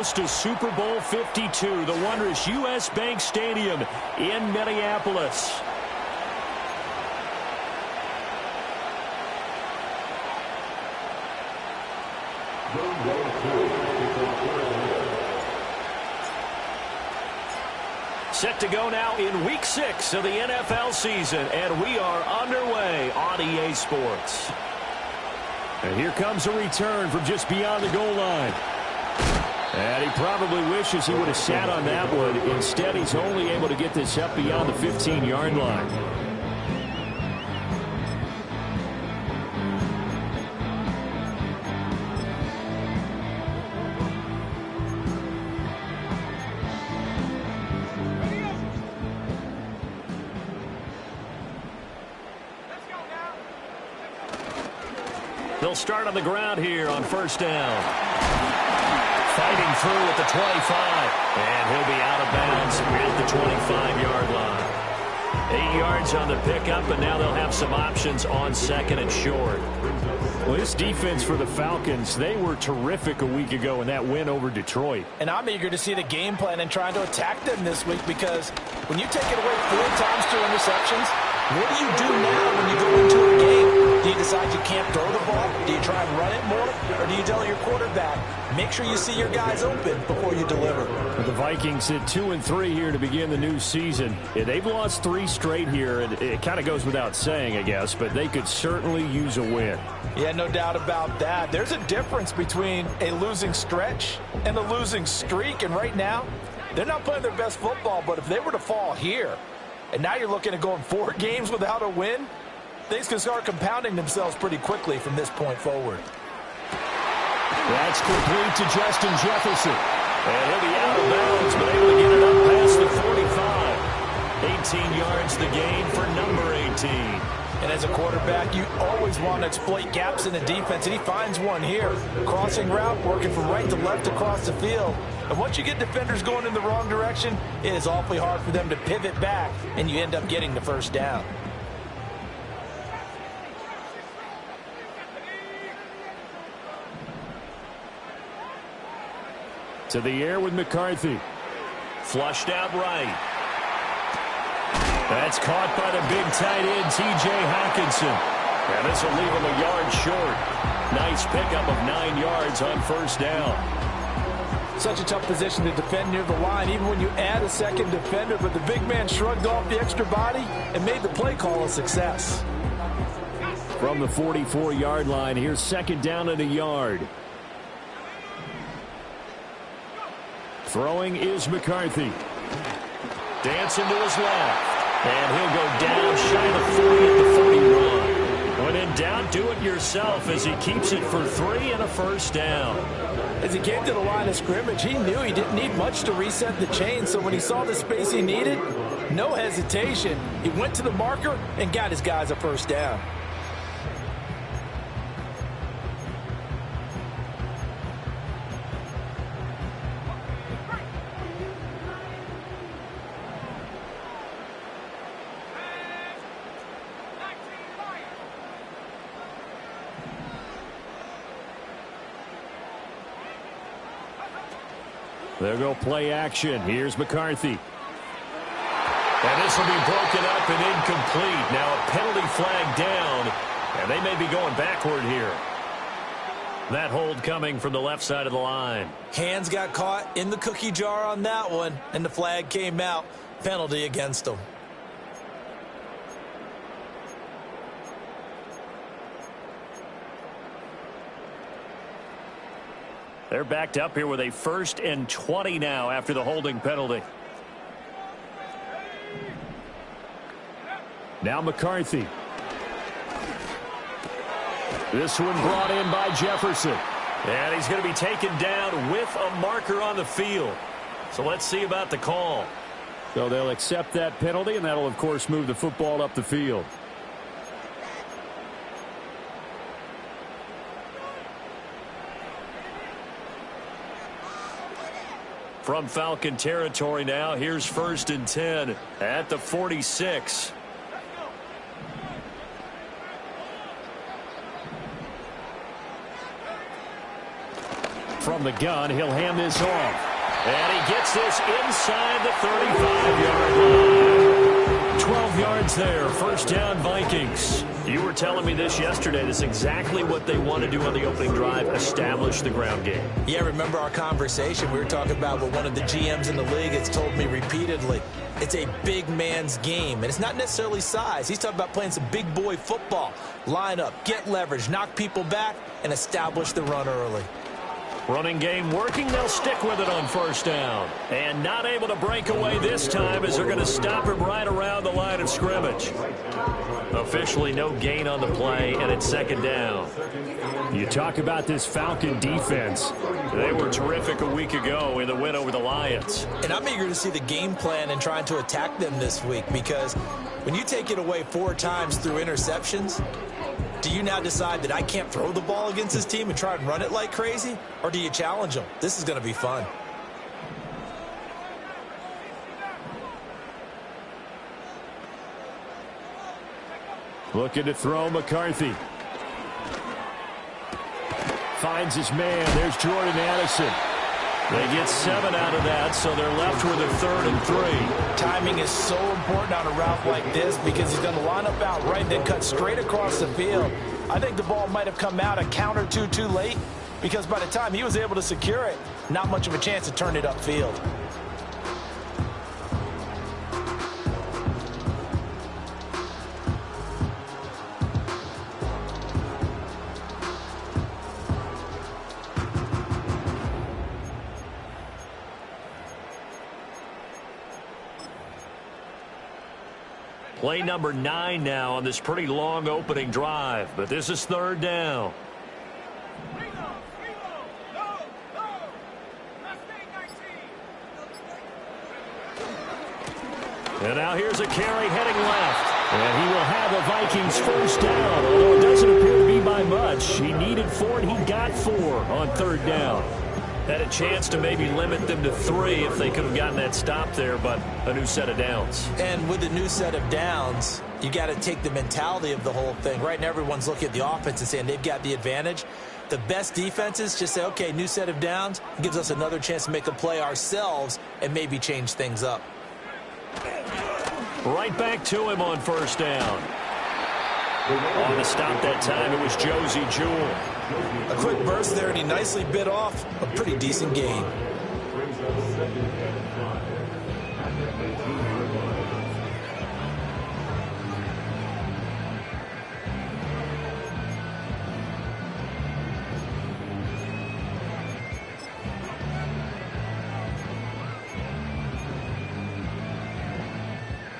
To Super Bowl 52, the wondrous U.S. Bank Stadium in Minneapolis. Set to go now in Week 6 of the NFL season, and we are underway on EA Sports. And here comes a return from just beyond the goal line. And he probably wishes he would have sat on that one. Instead, he's only able to get this up beyond the 15-yard line. They'll start on the ground here on first down. Fighting through at the 25, and he'll be out of bounds at the 25-yard line. 8 yards on the pickup, and now they'll have some options on second and short. Well, this defense for the Falcons, they were terrific a week ago in that win over Detroit. And I'm eager to see the game plan and trying to attack them this week, because when you take it away 4 times 2 interceptions, what do you do now when you go into a game? Do you decide you can't throw the ball? Do you try and run it more? Or do you tell your quarterback, make sure you see your guys open before you deliver? Well, the Vikings hit 2-3 here to begin the new season. Yeah, they've lost 3 straight here, and it kind of goes without saying, I guess, but they could certainly use a win. Yeah, no doubt about that. There's a difference between a losing stretch and a losing streak, and right now, they're not playing their best football, but if they were to fall here, and now you're looking at going 4 games without a win, things can start compounding themselves pretty quickly from this point forward. That's complete to Justin Jefferson. And he'll be out of bounds, but able to get it up past the 45. 18 yards the gain for number 18. And as a quarterback, you always want to exploit gaps in the defense, and he finds one here. Crossing route, working from right to left across the field. And once you get defenders going in the wrong direction, it is awfully hard for them to pivot back, and you end up getting the first down. To the air with McCarthy. Flushed out right. That's caught by the big tight end, T.J. Hawkinson. And this will leave him a yard short. Nice pickup of 9 yards on first down. Such a tough position to defend near the line, even when you add a second defender, but the big man shrugged off the extra body and made the play call a success. From the 44-yard line, here's second down and a yard. Throwing is McCarthy. Dancing to his left. And he'll go down shy of the 40 at the 41. When in doubt, do it yourself as he keeps it for 3 and a first down. As he came to the line of scrimmage, he knew he didn't need much to reset the chain. So when he saw the space he needed, no hesitation. He went to the marker and got his guys a first down. They'll go play action. Here's McCarthy. And this will be broken up and incomplete. Now a penalty flag down, and they may be going backward here. That hold coming from the left side of the line. Hands got caught in the cookie jar on that one, and the flag came out. Penalty against them. They're backed up here with a 1st and 20 now after the holding penalty. Now McCarthy. This one brought in by Jefferson. And he's going to be taken down with a marker on the field. So let's see about the call. So they'll accept that penalty, and that'll, of course, move the football up the field. From Falcon territory now, here's 1st and 10 at the 46. From from the gun. He'll hand this off. And he gets this inside the 35-yard line. 12 yards there. First down, Vikings. You were telling me this yesterday. This is exactly what they want to do on the opening drive, establish the ground game. Yeah, remember our conversation? We were talking about what one of the GMs in the league has told me repeatedly. It's a big man's game, and it's not necessarily size. He's talking about playing some big boy football. Line up, get leverage, knock people back, and establish the run early. Running game working. They'll stick with it on first down. And not able to break away this time as they're going to stop him right around the line of scrimmage. Officially no gain on the play, and it's second down. You talk about this Falcon defense. They were terrific a week ago in the win over the Lions. And I'm eager to see the game plan and trying to attack them this week, because when you take it away 4 times through interceptions, do you now decide that I can't throw the ball against this team and try and run it like crazy? Or do you challenge them? This is going to be fun. Looking to throw McCarthy. Finds his man. There's Jordan Addison. They get 7 out of that, so they're left with a 3rd and 3. Timing is so important on a route like this, because he's going to line up out right, then cut straight across the field. I think the ball might have come out a count or two too late, because by the time he was able to secure it, not much of a chance to turn it upfield. Play number 9 now on this pretty long opening drive, but this is 3rd down. And now here's a carry heading left. And he will have a Vikings first down, although it doesn't appear to be by much. He needed 4, and he got 4 on 3rd down. Had a chance to maybe limit them to 3 if they could have gotten that stop there, but a new set of downs. And with a new set of downs, you got to take the mentality of the whole thing. Right now, everyone's looking at the offense and saying they've got the advantage. The best defenses just say, okay, new set of downs, gives us another chance to make a play ourselves and maybe change things up. Right back to him on first down. On the stop that time, it was Josie Jewell. A quick burst there, and he nicely bit off a pretty decent gain.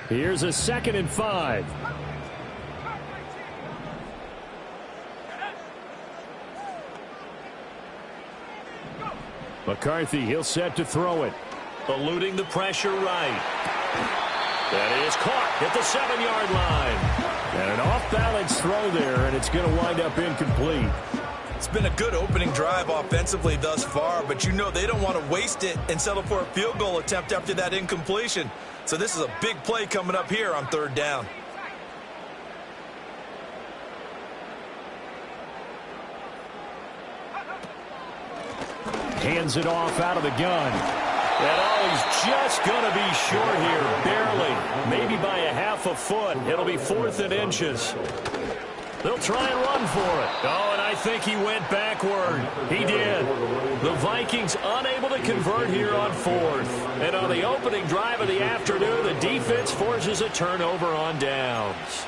Here's a 2nd and 5. McCarthy, he'll set to throw it. Eluding the pressure right. That is caught at the 7-yard line. And an off-balance throw there, and it's going to wind up incomplete. It's been a good opening drive offensively thus far, but you know they don't want to waste it and settle for a field goal attempt after that incompletion. So this is a big play coming up here on 3rd down. Hands it off out of the gun. And he's just going to be short here, barely. Maybe by a half a foot. It'll be 4th and inches. They'll try and run for it. Oh, and I think he went backward. He did. The Vikings unable to convert here on 4th. And on the opening drive of the afternoon, the defense forces a turnover on downs.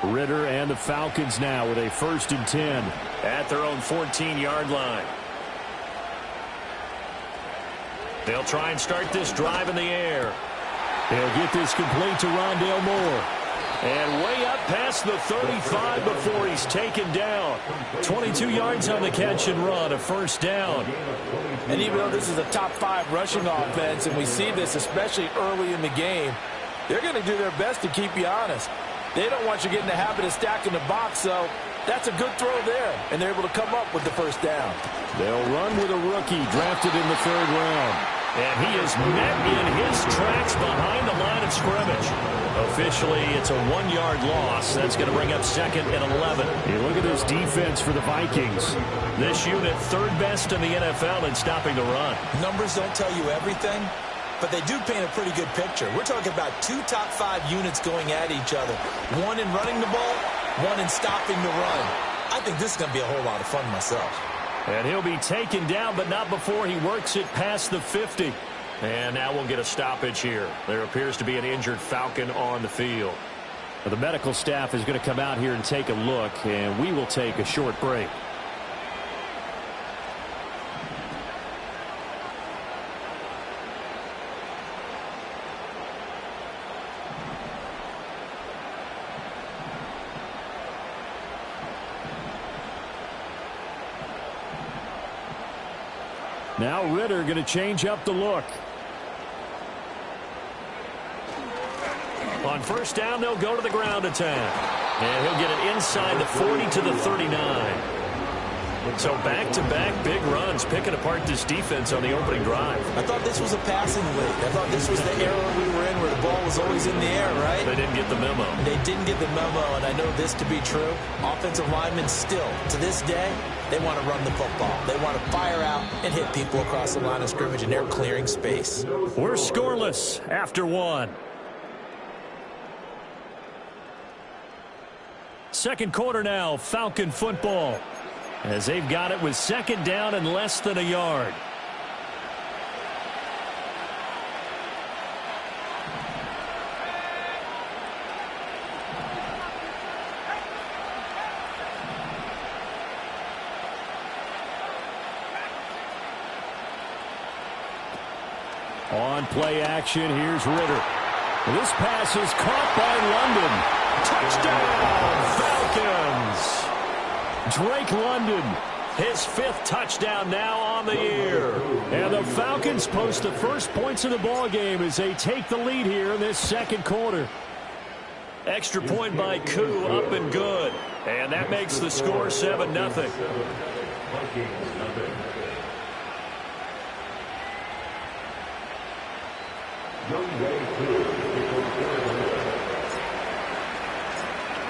Ritter and the Falcons now with a 1st and 10 at their own 14-yard line. They'll try and start this drive in the air. They'll get this complete to Rondale Moore. And way up past the 35 before he's taken down. 22 yards on the catch and run, a 1st down. And even though this is a top 5 rushing offense, and we see this especially early in the game, they're going to do their best to keep you honest. They don't want you getting the habit of stacking the box, so That's a good throw there, and they're able to come up with the first down. They'll run with a rookie drafted in the 3rd round. And he is met in his tracks behind the line of scrimmage. Officially, it's a 1-yard loss. That's going to bring up 2nd and 11. Hey, look at this defense for the Vikings. This unit 3rd best in the NFL in stopping the run. Numbers don't tell you everything, but they do paint a pretty good picture. We're talking about 2 top 5 units going at each other. One in running the ball, one in stopping the run. I think this is going to be a whole lot of fun myself. And he'll be taken down, but not before he works it past the 50. And now we'll get a stoppage here. There appears to be an injured Falcon on the field. Well, the medical staff is going to come out here and take a look, and we will take a short break. Now Ritter going to change up the look. On 1st down, they'll go to the ground attack. And he'll get it inside the 40 to the 39. So back-to-back big runs, picking apart this defense on the opening drive. I thought this was a passing league. I thought this was the era we were in where the ball was always in the air, right? They didn't get the memo. They didn't get the memo, and I know this to be true. Offensive linemen still, to this day, they want to run the football. They want to fire out and hit people across the line of scrimmage, and they're clearing space. We're scoreless after 1. 2nd quarter now, Falcon football. As they've got it with 2nd down and less than a yard. On play action, here's Ritter. This pass is caught by Touchdown, Falcons! Drake London, his 5th touchdown now on the year. And the Falcons post the first points of the ball game as they take the lead here in this 2nd quarter. Extra point by Koo, up and good. And that makes the score 7-0.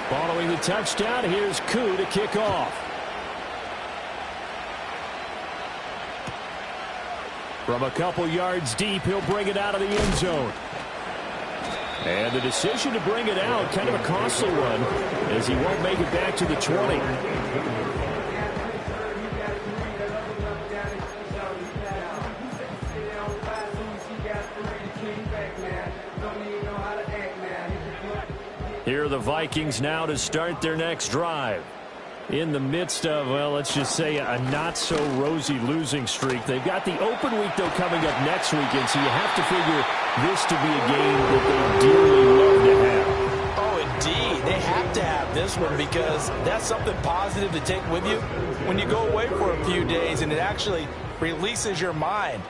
Following the touchdown, here's Koo to kick off. From a couple yards deep, he'll bring it out of the end zone. And the decision to bring it out, kind of a costly one, as he won't make it back to the 20. Here are the Vikings now to start their next drive. In the midst of, well, let's just say a not-so-rosy losing streak. They've got the open week, though, coming up next weekend, so you have to figure this to be a game that they dearly love to have. Oh, indeed. They have to have this one because that's something positive to take with you when you go away for a few days, and it actually releases your mind.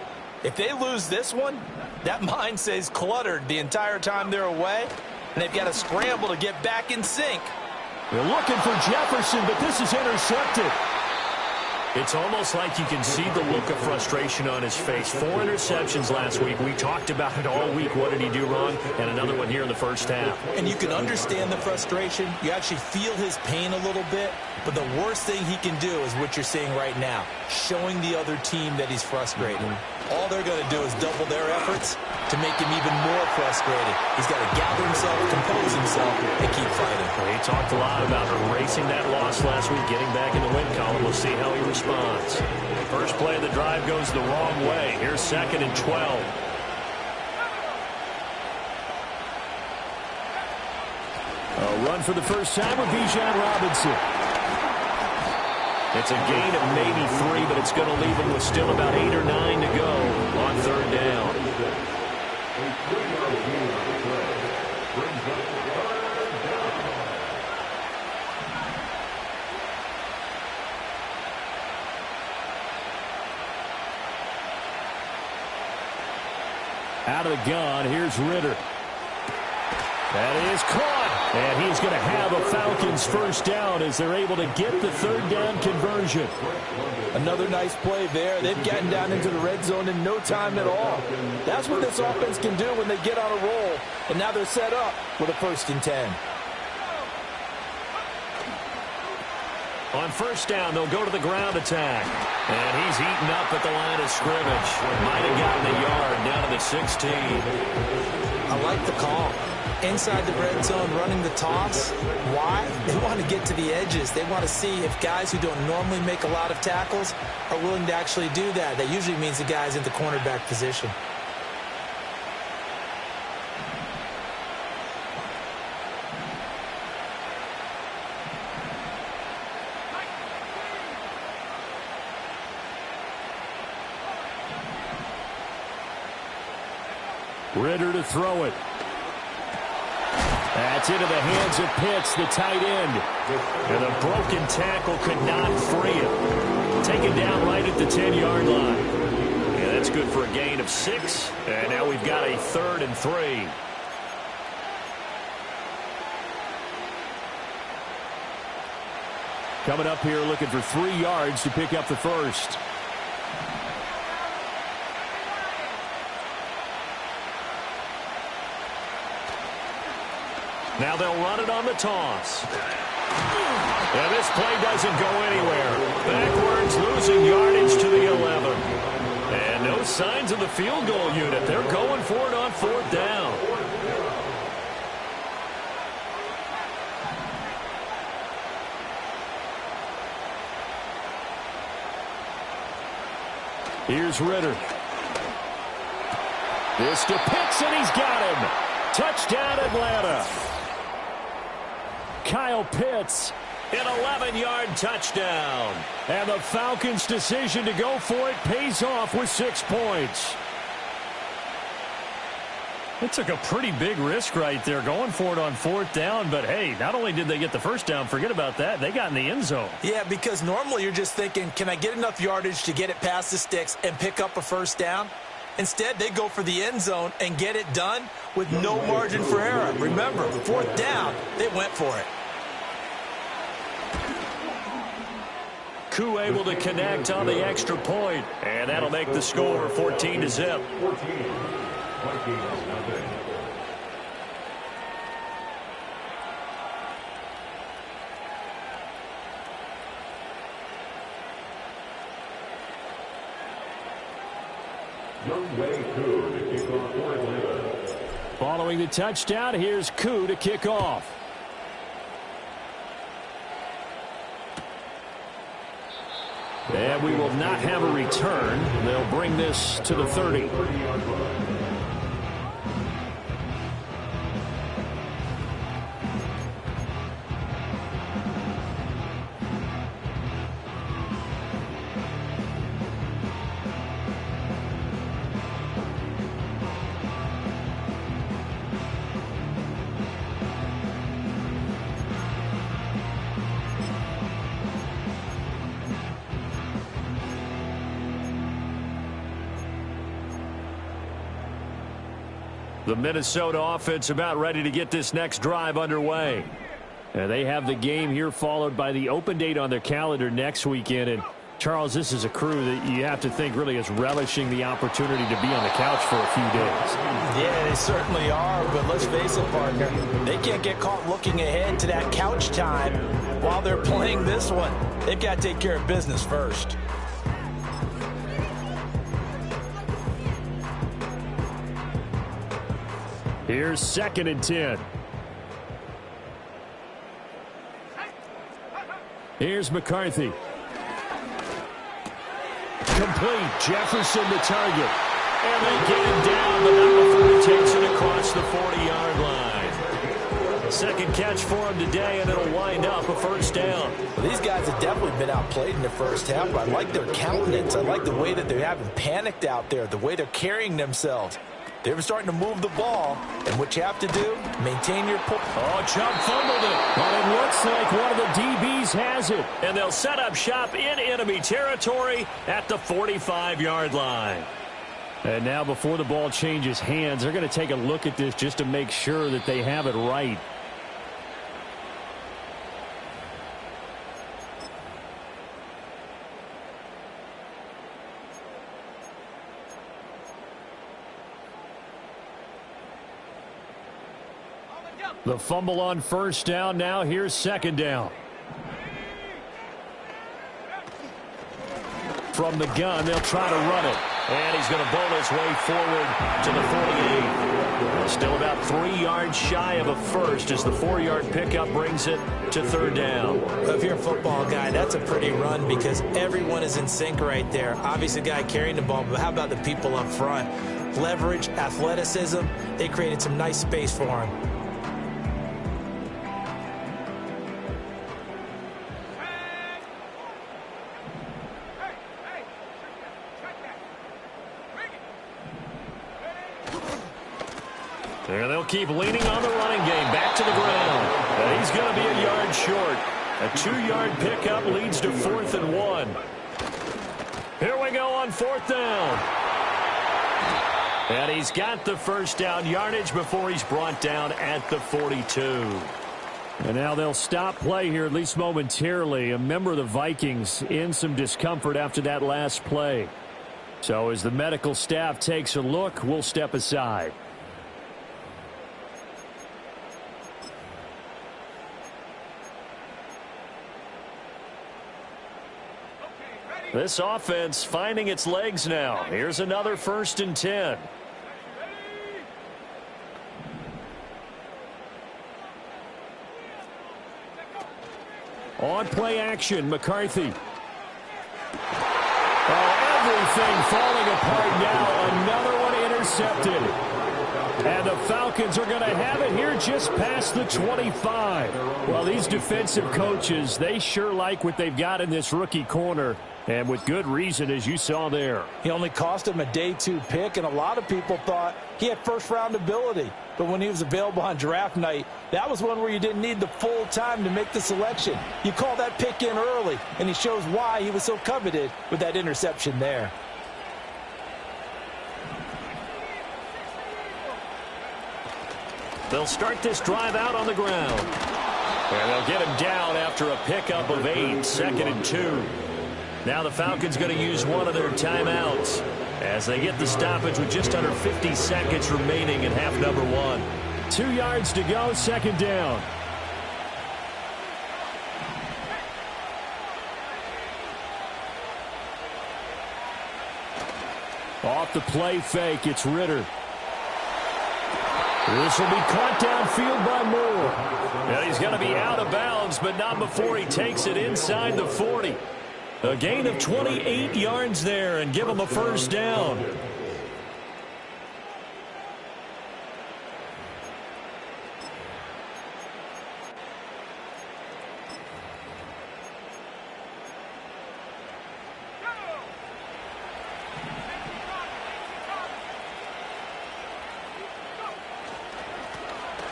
If they lose this one, that mind stays cluttered the entire time they're away, and they've got to scramble to get back in sync. They're looking for Jefferson, but this is intercepted. It's almost like you can see the look of frustration on his face. 4 interceptions last week. We talked about it all week. What did he do wrong? And another one here in the first half. And you can understand the frustration. You actually feel his pain a little bit. But the worst thing he can do is what you're seeing right now, showing the other team that he's frustrated. All they're going to do is double their efforts to make him even more frustrated. He's got to gather himself, compose himself, and keep fighting. He talked a lot about erasing that loss last week, getting back in the win column. We'll see how he responds. First play of the drive goes the wrong way. Here's 2nd and 12. A run for the first time with Bijan Robinson. It's a gain of maybe 3, but it's going to leave him with still about 8 or 9 to go on 3rd down. Out of the gun, here's Ritter. That is caught. And he's going to have a Falcons first down as they're able to get the third down conversion. Another nice play there. They've gotten down into the red zone in no time at all. That's what this offense can do when they get on a roll. And now they're set up with a 1st and 10. On first down, they'll go to the ground attack. And he's eaten up at the line of scrimmage. Might have gotten a yard down to the 16. I like the call. Inside the red zone, running the toss. Why? They want to get to the edges. They want to see if guys who don't normally make a lot of tackles are willing to actually do that. That usually means the guy's in the cornerback position. Ritter to throw it. That's into the hands of Pitts, the tight end. And a broken tackle could not free him. Taken down right at the 10-yard line. Yeah, that's good for a gain of 6. And now we've got a 3rd and 3. Coming up here looking for 3 yards to pick up the first. Now they'll run it on the toss. And this play doesn't go anywhere. Backwards, losing yardage to the 11. And no signs of the field goal unit. They're going for it on 4th down. Here's Ritter. This to Pitts, and he's got him. Touchdown, Atlanta. Kyle Pitts, an 11-yard touchdown. And the Falcons' decision to go for it pays off with 6 points. It took a pretty big risk right there going for it on 4th down. But, hey, not only did they get the first down, forget about that, they got in the end zone. Yeah, because normally you're just thinking, can I get enough yardage to get it past the sticks and pick up a first down? Instead, they go for the end zone and get it done with no margin for error. Remember, 4th down, they went for it. Koo able to connect on the extra point, and that'll make the score 14-0. Following the touchdown, here's Koo to kick off. And we will not have a return. They'll bring this to the 30. The Minnesota offense about ready to get this next drive underway. And they have the game here followed by the open date on their calendar next weekend. And, Charles, this is a crew that you have to think really is relishing the opportunity to be on the couch for a few days. Yeah, they certainly are, but let's face it, partner. They can't get caught looking ahead to that couch time while they're playing this one. They've got to take care of business first. Here's 2nd and 10. Here's McCarthy. Complete. Jefferson the target. And they get him down, but not before he takes it across the 40-yard line. Second catch for him today, and it'll wind up a first down. Well, these guys have definitely been outplayed in the first half, but I like their countenance. I like the way that they haven't panicked out there, the way they're carrying themselves. They were starting to move the ball, and what you have to do, maintain your point. Oh, Chubb fumbled it, but it looks like one of the DBs has it. And they'll set up shop in enemy territory at the 45-yard line. And now before the ball changes hands, they're going to take a look at this just to make sure that they have it right. The fumble on first down. Now here's second down. From the gun, they'll try to run it. And he's going to bowl his way forward to the 48. Still about 3 yards shy of a first as the 4-yard pickup brings it to third down. If you're a football guy, that's a pretty run because everyone is in sync right there. Obviously, the guy carrying the ball, but how about the people up front? Leverage, athleticism, they created some nice space for him. There they'll keep leaning on the running game. Back to the ground. And he's going to be a yard short. A 2-yard pickup leads to 4th and 1. Here we go on 4th down. And he's got the first down yardage before he's brought down at the 42. And now they'll stop play here, at least momentarily. A member of the Vikings in some discomfort after that last play. So as the medical staff takes a look, we'll step aside. This offense finding its legs now. Here's another 1st and 10. On play action, McCarthy. Oh, everything falling apart now. Another one intercepted. And the Falcons are going to have it here just past the 25. Well, these defensive coaches, they sure like what they've got in this rookie corner. And with good reason, as you saw there. He only cost him a day 2 pick, and a lot of people thought he had first-round ability. But when he was available on draft night, that was one where you didn't need the full time to make the selection. You call that pick in early, and he shows why he was so coveted with that interception there. They'll start this drive out on the ground. And they'll get him down after a pickup of 8, 2nd and 2. Now the Falcons going to use one of their timeouts as they get the stoppage with just under 50 seconds remaining in half number 1. 2 yards to go, 2nd down. Off the play fake, it's Ritter. This will be caught downfield by Moore. And he's going to be out of bounds, but not before he takes it inside the 40. A gain of 28 yards there and give him a first down.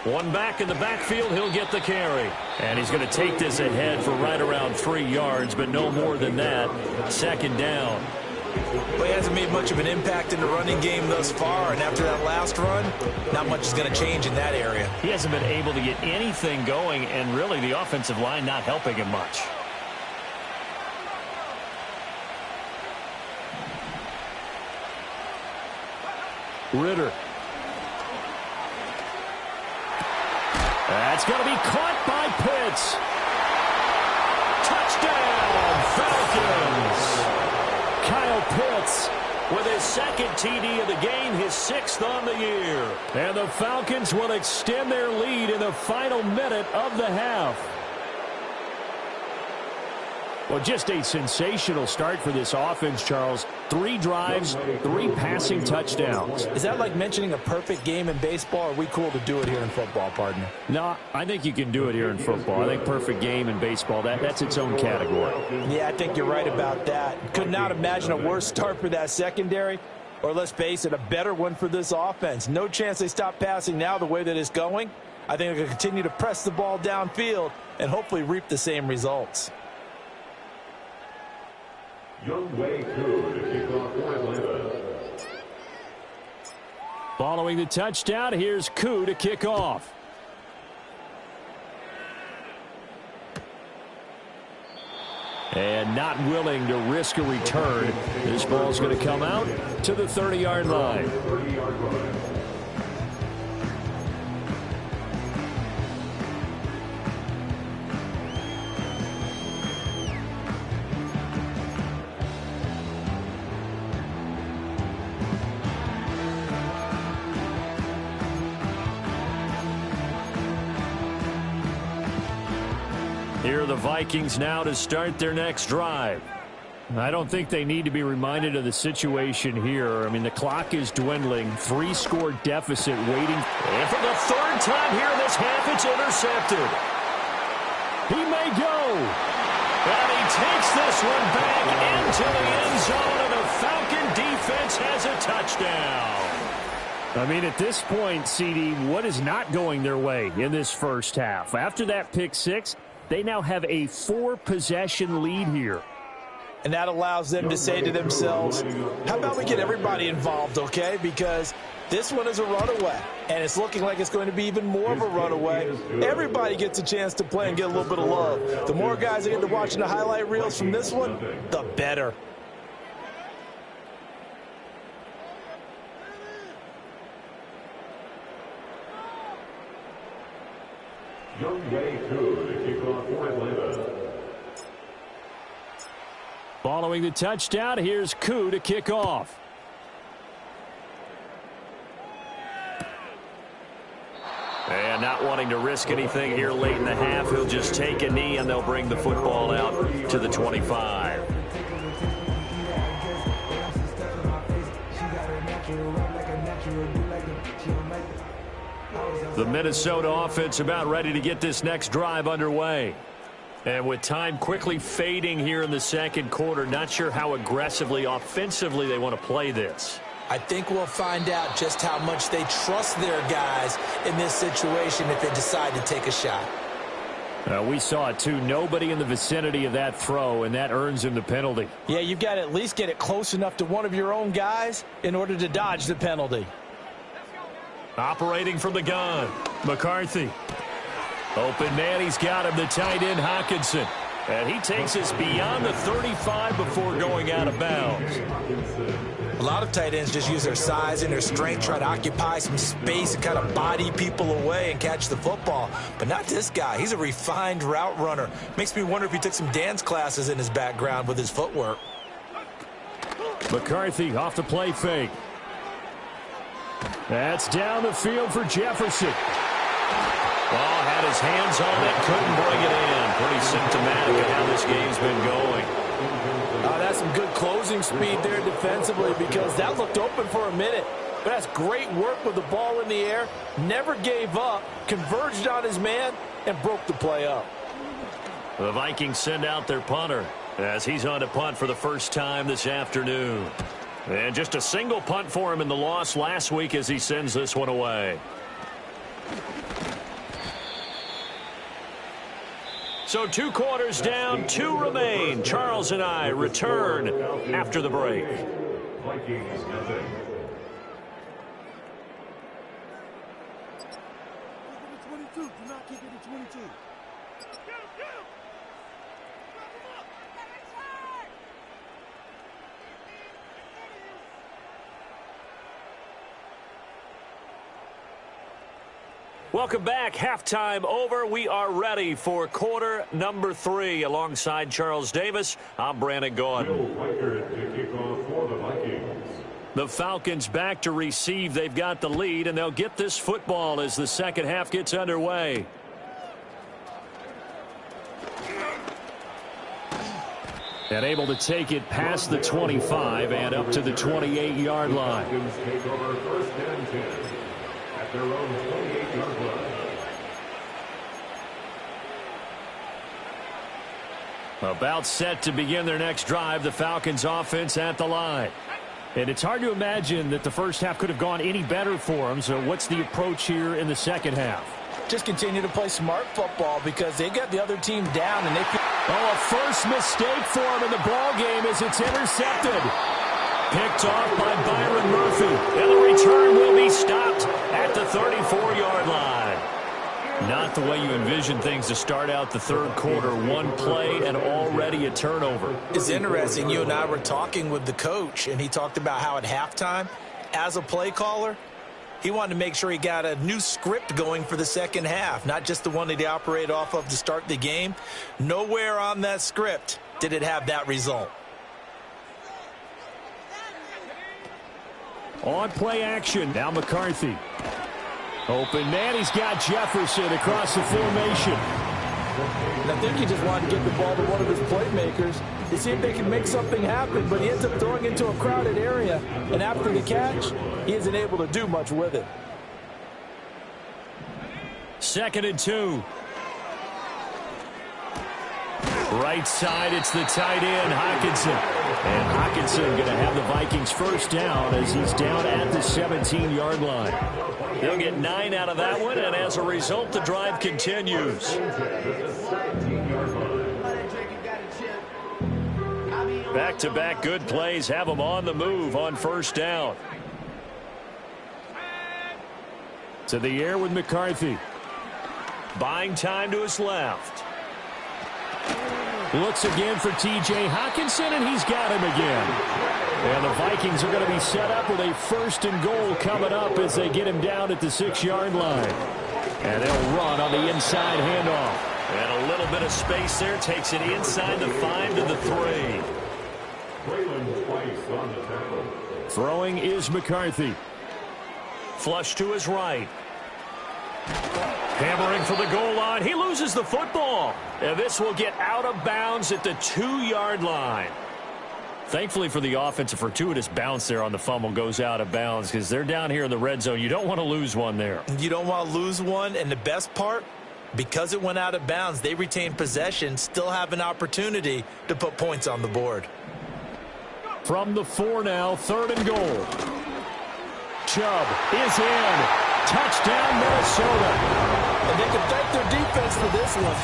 One back in the backfield, he'll get the carry. And he's going to take this ahead for right around 3 yards, but no more than that. 2nd down. Well, he hasn't made much of an impact in the running game thus far, and after that last run, not much is going to change in that area. He hasn't been able to get anything going, and really the offensive line not helping him much. Ritter. That's going to be caught by Pitts. Touchdown, Falcons. Kyle Pitts with his 2nd TD of the game, his 6th on the year. And the Falcons will extend their lead in the final minute of the half. Well, just a sensational start for this offense, Charles. 3 drives, 3 passing touchdowns. Is that like mentioning a perfect game in baseball, or are we cool to do it here in football, partner? No, I think you can do it here in football. I think perfect game in baseball, that's its own category. Yeah, I think you're right about that. Could not imagine a worse start for that secondary, or let's face it, a better one for this offense. No chance they stop passing now the way that it's going. I think they're going to continue to press the ball downfield and hopefully reap the same results. Following the touchdown, here's Koo to kick off. And not willing to risk a return. This ball's going to come out to the 30-yard line. the Vikings now to start their next drive. I don't think they need to be reminded of the situation here. I mean, the clock is dwindling. 3-score deficit waiting. And for the third time here in this half, it's intercepted. He may go. And he takes this one back into the end zone, and the Falcon defense has a touchdown. I mean, at this point, CD, what is not going their way in this first half? After that pick six, they now have a 4-possession lead here. And that allows them to say to themselves, how about we get everybody involved, okay? Because this one is a runaway, and it's looking like it's going to be even more of a runaway. Everybody gets a chance to play and get a little bit of love. The more guys that get to watching the highlight reels from this one, the better. Following the touchdown, here's Koo to kick off. And not wanting to risk anything here late in the half, he'll just take a knee, and they'll bring the football out to the 25. The Minnesota offense about ready to get this next drive underway. And with time quickly fading here in the second quarter, not sure how aggressively, offensively they want to play this. I think we'll find out just how much they trust their guys in this situation if they decide to take a shot. We saw it too. Nobody in the vicinity of that throw, and that earns him the penalty. Yeah, you've got to at least get it close enough to one of your own guys in order to dodge the penalty. Operating from the gun, McCarthy. Open man, he's got him, the tight end, Hockenson. And he takes us beyond the 35 before going out of bounds. A lot of tight ends just use their size and their strength, try to occupy some space and kind of body people away and catch the football. But not this guy. He's a refined route runner. Makes me wonder if he took some dance classes in his background with his footwork. McCarthy off the play fake. That's down the field for Jefferson. Ball had his hands on it, couldn't bring it in. Pretty symptomatic of how this game's been going. That's some good closing speed there defensively, because that looked open for a minute. But that's great work with the ball in the air. Never gave up, converged on his man, and broke the play up. The Vikings send out their punter as he's on to punt for the first time this afternoon. And just a single punt for him in the loss last week as he sends this one away. So 2 quarters down, 2 remain. Charles and I return after the break. Vikings nothing. Do not kick it to 22. Welcome back. Halftime over. We are ready for quarter number 3. Alongside Charles Davis, I'm Brandon Gordon. The Falcons back to receive. They've got the lead, and they'll get this football as the second half gets underway. And able to take it past the 25 and up to the 28-yard line. Take over first and 10 at their own 28-yard line. About set to begin their next drive, the Falcons offense at the line. And it's hard to imagine that the first half could have gone any better for them. So what's the approach here in the second half? Just continue to play smart football, because they got the other team down, and they feel. Oh, a first mistake for him in the ball game as it's intercepted. Picked off by Byron Murphy. And the return will be stopped at the 34-yard line. Not the way you envision things to start out the third quarter. One play and already a turnover. It's interesting. You and I were talking with the coach, and he talked about how at halftime, as a play caller, he wanted to make sure he got a new script going for the second half, not just the one that he operated off of to start the game. Nowhere on that script did it have that result. On play action, now McCarthy. Open man, he's got Jefferson across the formation. And I think he just wanted to get the ball to one of his playmakers to see if they can make something happen, but he ends up throwing into a crowded area, and after the catch, he isn't able to do much with it. 2nd and 2. Right side, it's the tight end, Hockenson. And Hockenson going to have the Vikings first down as he's down at the 17-yard line. They'll get 9 out of that one, and as a result, the drive continues. Back-to-back good plays have them on the move on first down. To the air with McCarthy. Buying time to his left. Looks again for T.J. Hockenson, and he's got him again. And the Vikings are going to be set up with a 1st and goal coming up as they get him down at the 6-yard line. And they'll run on the inside handoff. And a little bit of space there takes it inside the 5 to the 3. Throwing is McCarthy. Flush to his right. Hammering for the goal line. He loses the football. And this will get out of bounds at the 2-yard line. Thankfully for the offense, a fortuitous bounce there on the fumble goes out of bounds because they're down here in the red zone. You don't want to lose one there. You don't want to lose one, and the best part, because it went out of bounds, they retain possession, still have an opportunity to put points on the board. From the 4 now, 3rd and goal. Chubb is in. Touchdown, Minnesota. And they can thank their defense for this one.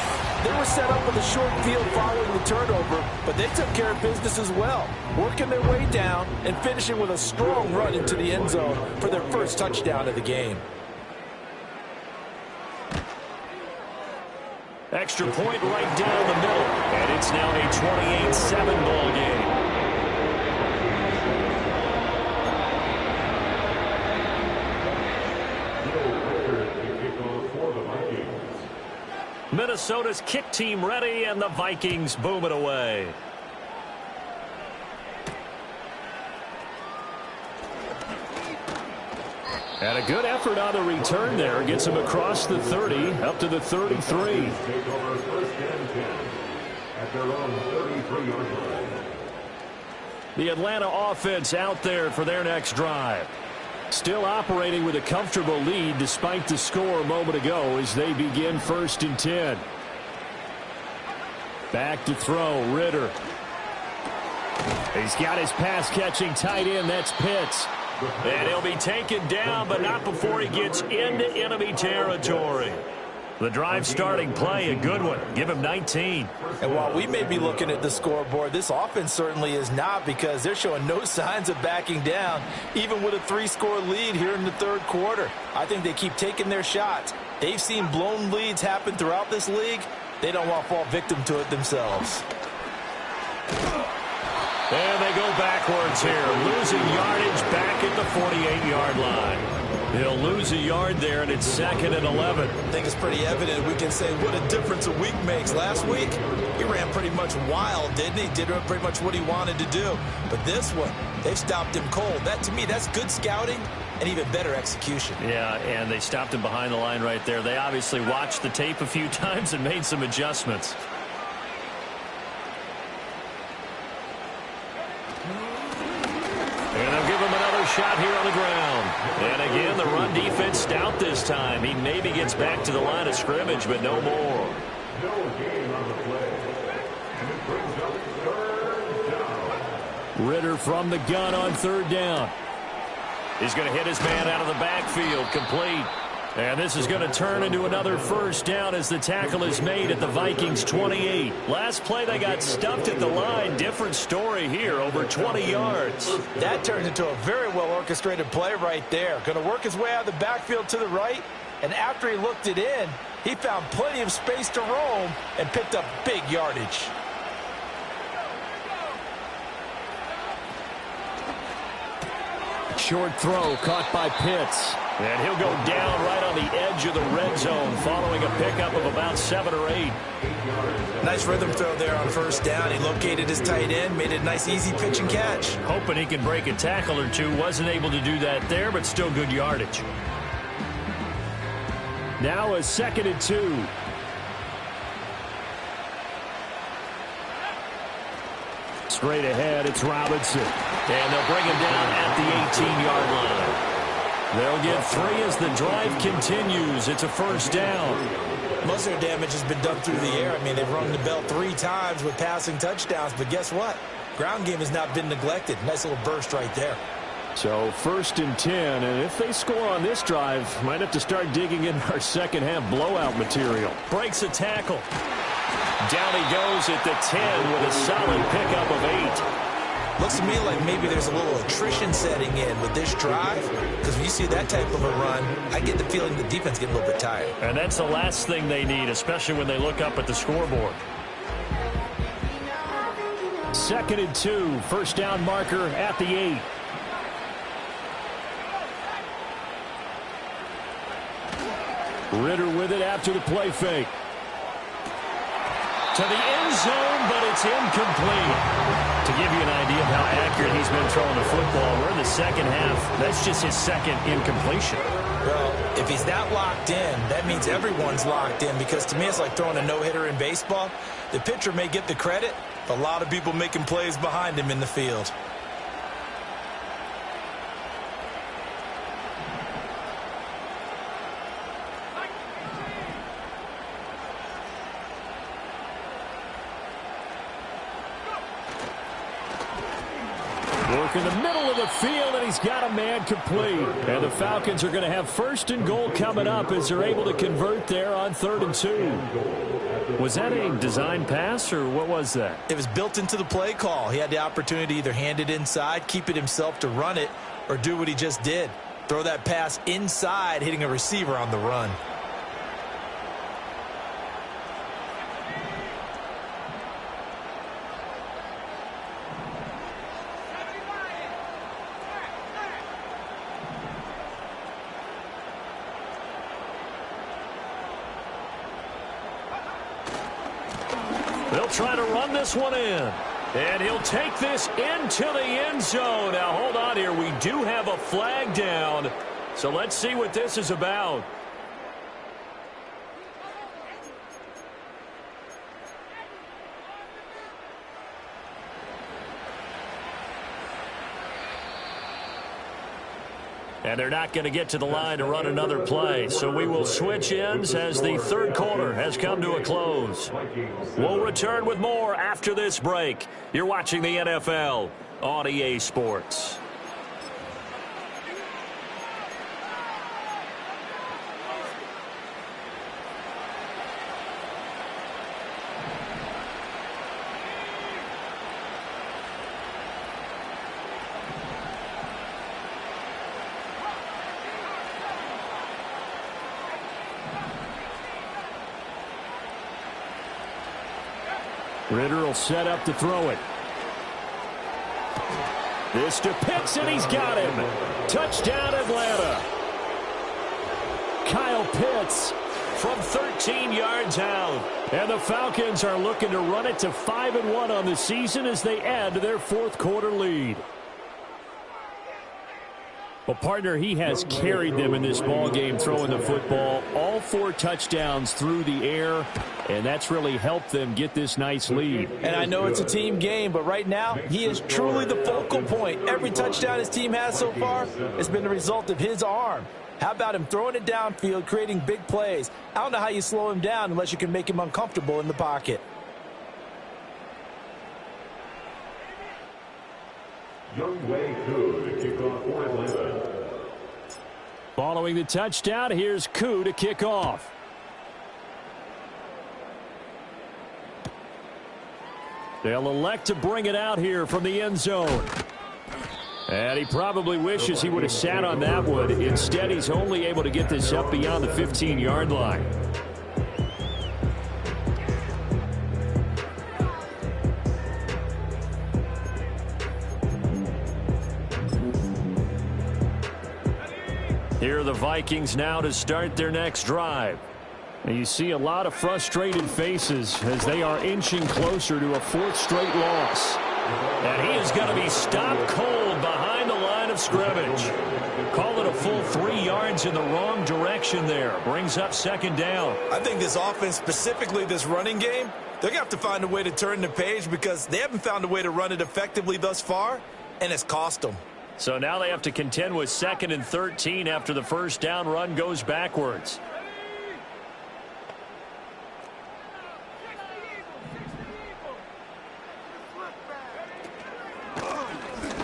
They were set up with a short field following the turnover, but they took care of business as well, working their way down and finishing with a strong run into the end zone for their first touchdown of the game. Extra point right down the middle, and it's now a 28-7 ball game. Minnesota's kick team ready, and the Vikings boom it away. And a good effort on the return there. Gets him across the 30, up to the 33. The Atlanta offense out there for their next drive. Still operating with a comfortable lead despite the score a moment ago as they begin 1st and 10. Back to throw, Ritter. He's got his pass-catching tight end, that's Pitts. And he'll be taken down, but not before he gets into enemy territory. The drive starting play, a good one. Give him 19. And while we may be looking at the scoreboard, this offense certainly is not, because they're showing no signs of backing down, even with a 3-score lead here in the 3rd quarter. I think they keep taking their shots. They've seen blown leads happen throughout this league. They don't want to fall victim to it themselves. And they go backwards here, losing yardage back at the 48-yard line. He'll lose a yard there, and it's 2nd and 11. I think it's pretty evident. We can say what a difference a week makes. Last week, he ran pretty much wild, didn't he? Did pretty much what he wanted to do. But this one, they've stopped him cold. That, to me, that's good scouting and even better execution. Yeah, and they stopped him behind the line right there. They obviously watched the tape a few times and made some adjustments. And they'll give him another shot here on the ground. And again, the run defense stout this time. He maybe gets back to the line of scrimmage, but no more. No gain on the play. And it brings up 3rd down. Ritter from the gun on 3rd down. He's going to hit his man out of the backfield, complete. And this is going to turn into another 1st down as the tackle is made at the Vikings 28. Last play, they got stuffed at the line. Different story here, over 20 yards. That turned into a very well-orchestrated play right there. Going to work his way out of the backfield to the right, and after he looked it in, he found plenty of space to roam and picked up big yardage. Short throw caught by Pitts. And he'll go down right on the edge of the red zone following a pickup of about 7 or 8. Nice rhythm throw there on 1st down. He located his tight end, made it a nice easy pitch and catch. Hoping he can break a tackle or two. Wasn't able to do that there, but still good yardage. Now a 2nd and 2. Straight ahead, it's Robinson. And they'll bring him down at the 18-yard line. They'll get 3 as the drive continues. It's a first down. Most of their damage has been done through the air. I mean, they've rung the bell 3 times with passing touchdowns, but guess what? Ground game has not been neglected. Nice little burst right there. So 1st and 10, and if they score on this drive, might have to start digging in our second-half blowout material. Breaks a tackle. Down he goes at the 10 with a solid pickup of 8. Looks to me like maybe there's a little attrition setting in with this drive, because when you see that type of a run, I get the feeling the defense getting a little bit tired. And that's the last thing they need, especially when they look up at the scoreboard. 2nd and 2, first down marker at the 8. Ritter with it after the play fake. To the end zone, but it's incomplete. To give you an idea of how accurate he's been throwing the football, we're in the second half. That's just his second incompletion. Well, if he's that locked in, that means everyone's locked in, because to me it's like throwing a no-hitter in baseball. The pitcher may get the credit, but a lot of people making plays behind him in the field. Work in the middle of the field, and he's got a man complete. And the Falcons are going to have 1st and goal coming up as they're able to convert there on 3rd and 2. Was that a design pass, or what was that? It was built into the play call. He had the opportunity to either hand it inside, keep it himself to run it, or do what he just did. Throw that pass inside, hitting a receiver on the run. They'll try to run this one in. And he'll take this into the end zone. Now, hold on here. We do have a flag down. So let's see what this is about. And they're not going to get to the line to run another play. So we will switch ends as the 3rd quarter has come to a close. We'll return with more after this break. You're watching the NFL on EA Sports. Ritter will set up to throw it. This to Pitts, and he's got him. Touchdown, Atlanta. Kyle Pitts from 13 yards out. And the Falcons are looking to run it to 5-1 on the season as they add to their 4th quarter lead. Well, partner, he has carried them in this ball game, throwing the football. All 4 touchdowns through the air, and that's really helped them get this nice lead. And I know it's a team game, but right now, he is truly the focal point. Every touchdown his team has so far has been the result of his arm. How about him throwing it downfield, creating big plays? I don't know how you slow him down unless you can make him uncomfortable in the pocket. Young Wei Koo to kick off for Atlanta. Following the touchdown, here's Koo to kick off. They'll elect to bring it out here from the end zone. And he probably wishes he would have sat on that one. Instead, he's only able to get this up beyond the 15-yard line. Here are the Vikings now to start their next drive. And you see a lot of frustrated faces as they are inching closer to a 4th straight loss. And he is going to be stopped cold behind the line of of scrimmage. Call it a full 3 yards in the wrong direction there. Brings up second down. I think this offense, specifically this running game, they're going to have to find a way to turn the page because they haven't found a way to run it effectively thus far, and it's cost them. So now they have to contend with 2nd and 13 after the first down run goes backwards.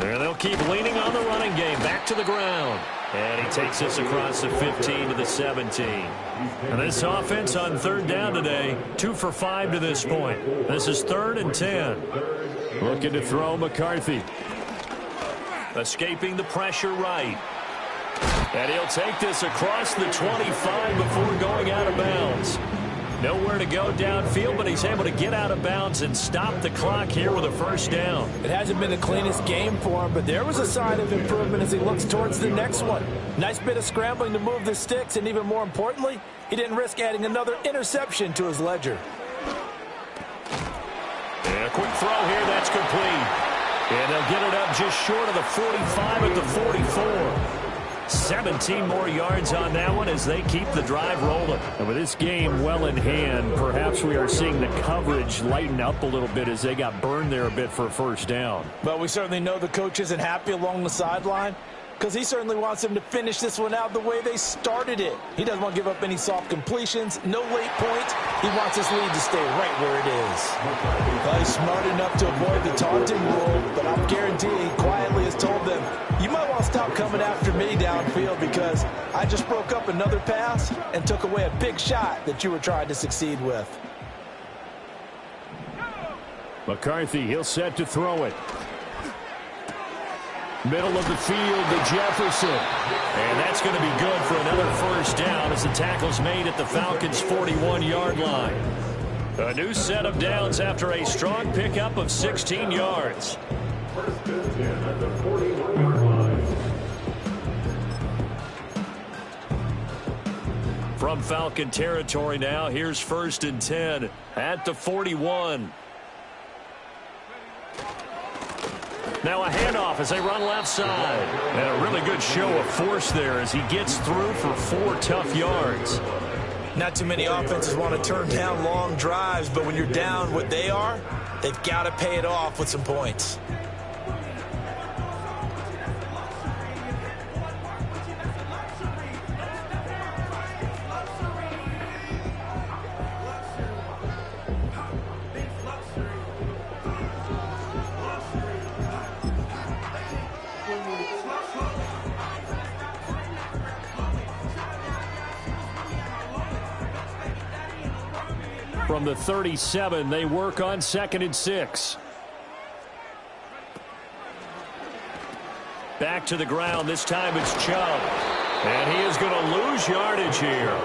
And they'll keep leaning on the running game. Back to the ground. And he takes us across the 15 to the 17. And this offense on 3rd down today, 2 for 5 to this point. This is 3rd and 10. Looking to throw McCarthy. Escaping the pressure right. And he'll take this across the 25 before going out of bounds. Nowhere to go downfield, but he's able to get out of bounds and stop the clock here with a first down. It hasn't been the cleanest game for him, but there was a sign of improvement as he looks towards the next one. Nice bit of scrambling to move the sticks, and even more importantly, he didn't risk adding another interception to his ledger. And a quick throw here, that's complete. And they'll get it up just short of the 45 at the 44. 17 more yards on that one as they keep the drive rolling. And with this game well in hand, perhaps we are seeing the coverage lighten up a little bit as they got burned there a bit for a first down. But we certainly know the coach isn't happy along the sideline because he certainly wants them to finish this one out the way they started it. He doesn't want to give up any soft completions, no late points. He wants his lead to stay right where it is. Well, he's smart enough to avoid the taunting rule, but I'm guaranteeing he quietly has told them, you might want to stop coming after me downfield because I just broke up another pass and took away a big shot that you were trying to succeed with. McCarthy, he'll set to throw it. Middle of the field to Jefferson. And that's going to be good for another first down as the tackle's made at the Falcons' 41-yard line. A new set of downs after a strong pickup of 16 yards. First and 10 at the 41-yard line. From Falcon territory now, here's 1st and 10 at the 41. Now a handoff as they run left side. And a really good show of force there as he gets through for 4 tough yards. Not too many offenses want to turn down long drives, but when you're down what they are, they've got to pay it off with some points. From the 37, they work on 2nd and 6. Back to the ground. This time it's Chubb. And he is going to lose yardage here.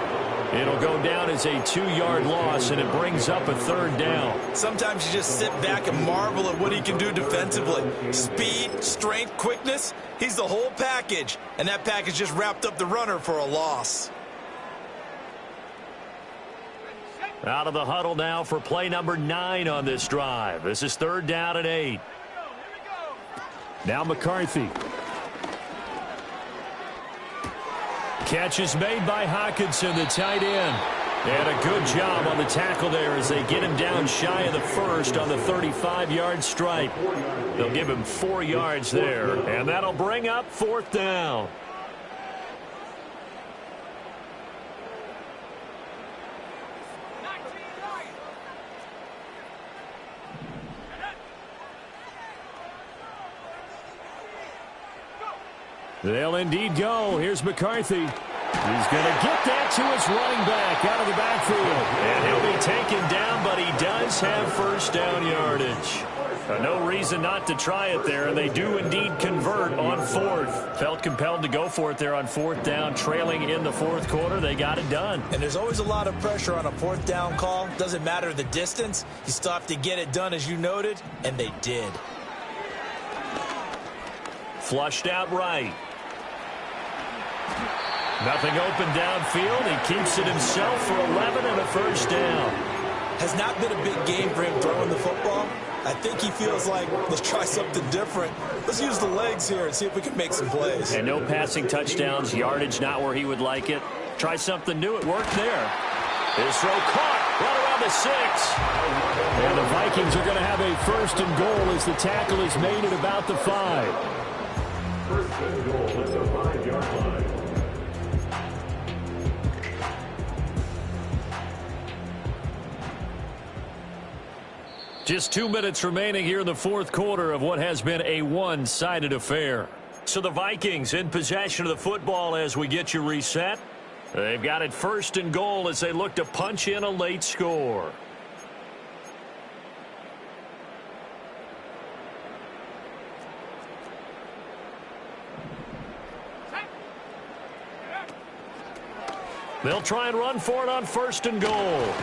It'll go down as a 2-yard loss, and it brings up a 3rd down. Sometimes you just sit back and marvel at what he can do defensively. Speed, strength, quickness, he's the whole package. And that package just wrapped up the runner for a loss. Out of the huddle now for play number 9 on this drive. This is 3rd down and 8. Now McCarthy. Catch is made by Hockenson, the tight end. And a good job on the tackle there as they get him down shy of the first on the 35-yard stripe. They'll give him 4 yards there, and that'll bring up 4th down. They'll indeed go. Here's McCarthy. He's going to get that to his running back out of the backfield. And he'll be taken down, but he does have first down yardage. No reason not to try it there, and they do indeed convert on 4th. Felt compelled to go for it there on 4th down, trailing in the 4th quarter. They got it done. And there's always a lot of pressure on a 4th down call. Doesn't matter the distance. You still have to get it done, as you noted, and they did. Flushed out right. Nothing open downfield. He keeps it himself for 11 and a first down. Has not been a big game for him throwing the football. I think he feels like, let's try something different. Let's use the legs here and see if we can make some plays. And no passing touchdowns, yardage not where he would like it. Try something new. It worked there. His throw caught right around the 6. And the Vikings are going to have a 1st and goal as the tackle is made at about the 5. 1st and goal at the 5-yard line. Just 2 minutes remaining here in the 4th quarter of what has been a one-sided affair. So the Vikings in possession of the football as we get you reset. They've got it 1st and goal as they look to punch in a late score. They'll try and run for it on 1st and goal.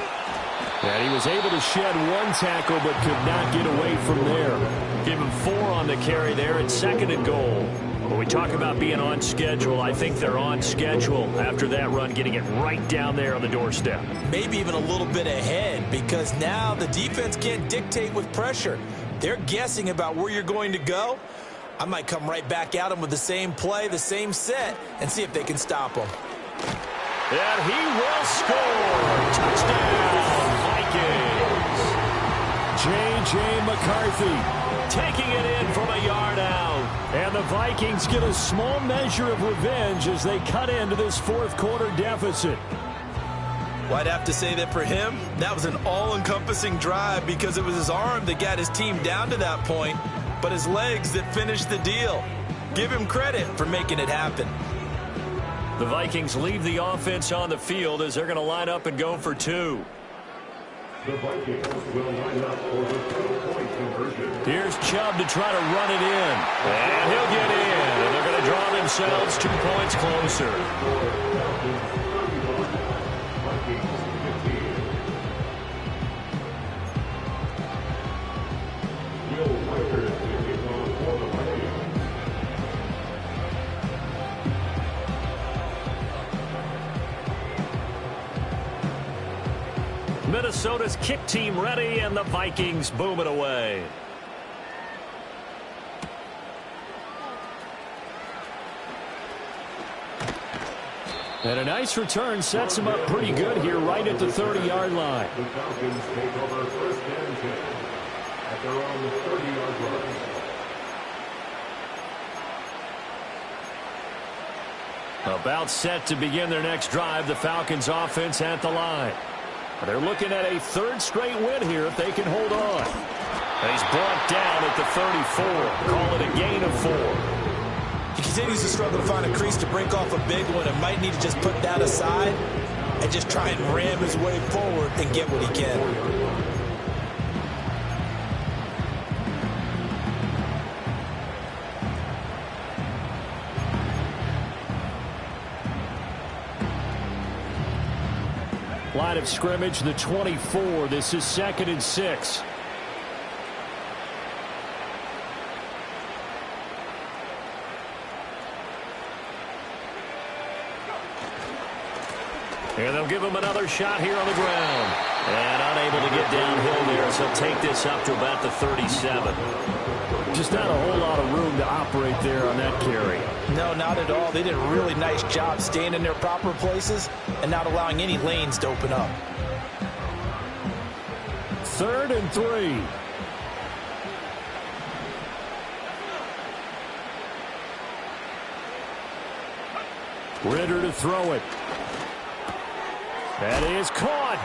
And he was able to shed one tackle but could not get away from there. Give him 4 on the carry there at 2nd and goal. When we talk about being on schedule, I think they're on schedule after that run, getting it right down there on the doorstep. Maybe even a little bit ahead because now the defense can't dictate with pressure. They're guessing about where you're going to go. I might come right back at them with the same play, the same set, and see if they can stop them. And he will score. Touchdown, Vikings. J.J. McCarthy taking it in from a yard out. And the Vikings get a small measure of revenge as they cut into this 4th quarter deficit. Well, I'd have to say that for him, that was an all-encompassing drive because it was his arm that got his team down to that point, but his legs that finished the deal. Give him credit for making it happen. The Vikings leave the offense on the field as they're going to line up and go for 2. The Vikings will line up for the 2-point conversion. Here's Chubb to try to run it in. And he'll get in. And they're going to draw themselves 2 points closer. Minnesota's kick team ready, and the Vikings boom it away. And a nice return sets him up pretty good here right at the 30-yard line. The Falcons take over 1st and 10 at their own 30-yard line. About set to begin their next drive, the Falcons offense at the line. They're looking at a 3rd straight win here if they can hold on. And he's brought down at the 34. Call it a gain of 4. He continues to struggle to find a crease to break off a big one and might need to just put that aside and just try and ram his way forward and get what he can. Line of scrimmage, the 24. This is 2nd and 6. And they'll give him another shot here on the ground. And unable to get downhill there, so he'll take this up to about the 37. Just not a whole lot of room to operate there on that carry. No, not at all. They did a really nice job staying in their proper places and not allowing any lanes to open up. 3rd and 3. Ritter to throw it. That is caught.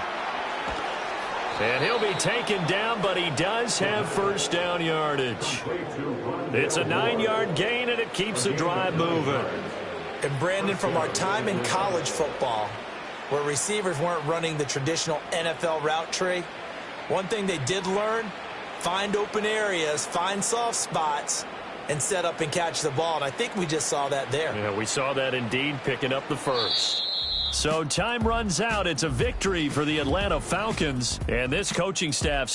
And he'll be taken down, but he does have 1st down yardage. It's a 9-yard gain, and it keeps the drive moving. And Brandon, from our time in college football, where receivers weren't running the traditional NFL route tree, one thing they did learn, find open areas, find soft spots, and set up and catch the ball. And I think we just saw that there. Yeah, we saw that indeed, picking up the 1st. So time runs out. It's a victory for the Atlanta Falcons, and this coaching staff